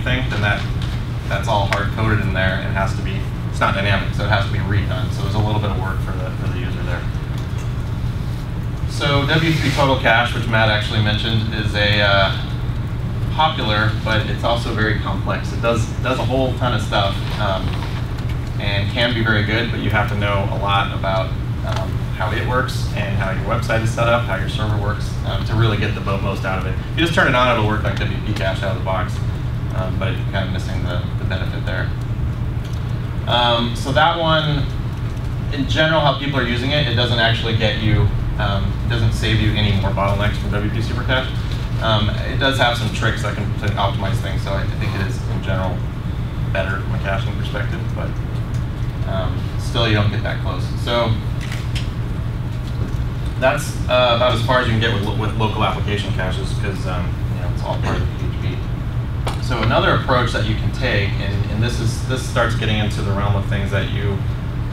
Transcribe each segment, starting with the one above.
everything, then that's all hard-coded in there and has to be, it's not dynamic, so it has to be redone. So there's a little bit of work for the user there. So W3 Total Cache, which Matt actually mentioned, is a popular, but it's also very complex. It does a whole ton of stuff and can be very good, but you have to know a lot about how it works and how your website is set up, how your server works, to really get the most out of it. If you just turn it on, it'll work like WP Cache out of the box, but you're kind of missing the benefit there. So that one, in general, how people are using it, it doesn't actually get you, it doesn't save you any more bottlenecks from WP Super Cache. It does have some tricks that can optimize things, so I think it is, in general, better from a caching perspective, but still you don't get that close. So that's about as far as you can get with local application caches, because it's all part of the PHP. So another approach that you can take, and this starts getting into the realm of things that you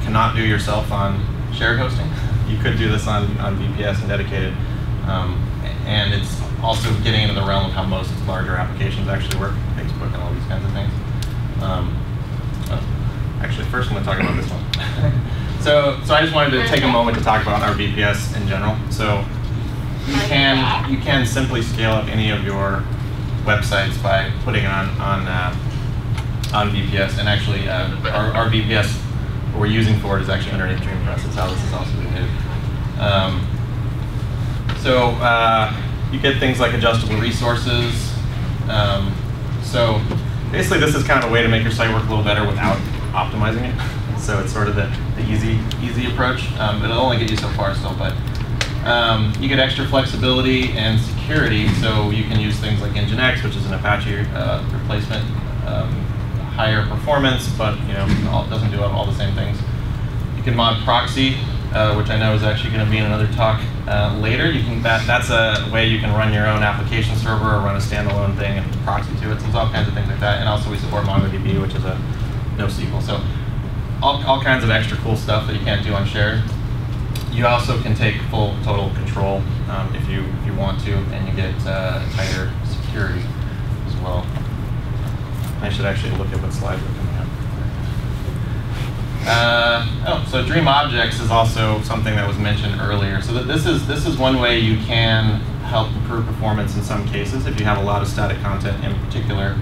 cannot do yourself on shared hosting. You could do this on VPS and dedicated, and it's also getting into the realm of how most larger applications actually work, Facebook and all these kinds of things. Actually, first I'm going to talk about this one. So I just wanted to take a moment to talk about our VPS in general. So you can simply scale up any of your websites by putting it on VPS, and actually our VPS what we're using for it is actually underneath DreamPress. That's how this is also being hid. You get things like adjustable resources. So basically, this is kind of a way to make your site work a little better without optimizing it. So it's sort of the easy approach, but it'll only get you so far still. But you get extra flexibility and security, so you can use things like Nginx, which is an Apache replacement, higher performance, but it doesn't do all the same things. You can mod proxy, which I know is actually going to be in another talk later. That's a way you can run your own application server or run a standalone thing and proxy to it. So there's all kinds of things like that. And also we support MongoDB, which is a NoSQL. So all kinds of extra cool stuff that you can't do on shared. You also can take full total control if you want to, and you get tighter security as well. I should actually look at what slides are coming up. So Dream Objects is also something that was mentioned earlier. So this is one way you can help improve performance in some cases. If you have a lot of static content in particular,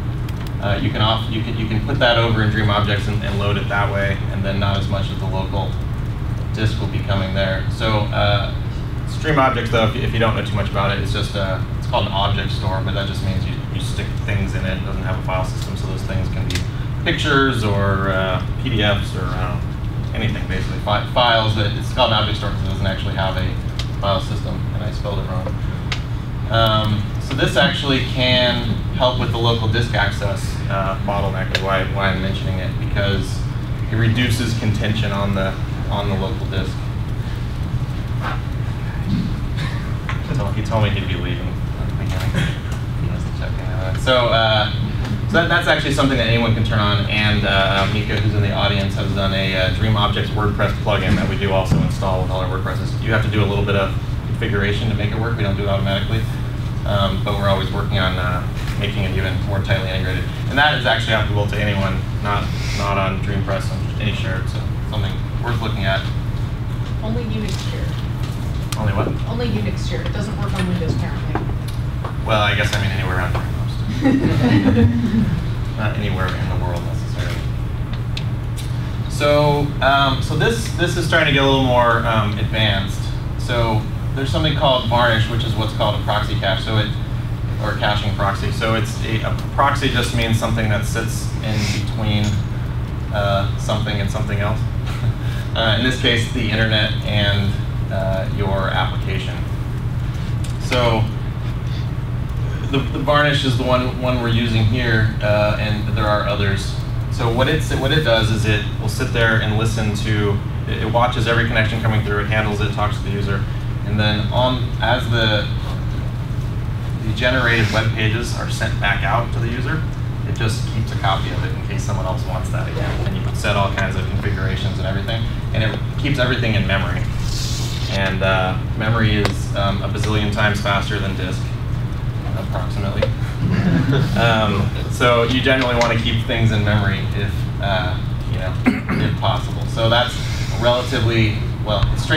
you can put that over in Dream Objects and load it that way, and then not as much of the local disk will be coming there. So Dream Objects, though, if you don't know too much about it, it's just it's called an object store, but that just means you stick things in it. It doesn't have a file system, so those things can be pictures or PDFs or anything basically. Files. It's called an object store because it doesn't actually have a file system, and I spelled it wrong. So this actually can help with the local disk access bottleneck, is why I'm mentioning it, because it reduces contention on the local disk. He told me he'd be leaving at the beginning. He has to check in. So that's actually something that anyone can turn on, and Mika, who's in the audience, has done a Dream Objects WordPress plugin that we do also install with all our WordPresses. You have to do a little bit of configuration to make it work. We don't do it automatically, but we're always working on making it even more tightly integrated. And that is actually applicable to anyone, not on DreamPress, on any shared, so something worth looking at. Only Unix shared. Only what? Only Unix shared. It doesn't work on Windows currently. Well, I guess I mean anywhere around DreamHost. Not anywhere in the world necessarily. So, so this is starting to get a little more advanced. So there's something called Varnish, which is what's called a proxy cache. So or caching proxy. So it's a proxy just means something that sits in between something and something else. In this case, the internet and your application. So the Varnish is the one we're using here, and there are others. So what it does is it will sit there and listen to, it watches every connection coming through, it handles it, talks to the user, and then as the generated web pages are sent back out to the user, it just keeps a copy of it in case someone else wants that again. And you can set all kinds of configurations and everything, and it keeps everything in memory. And memory is a bazillion times faster than disk, approximately. So you generally want to keep things in memory if, if possible. So that's relatively, well, it's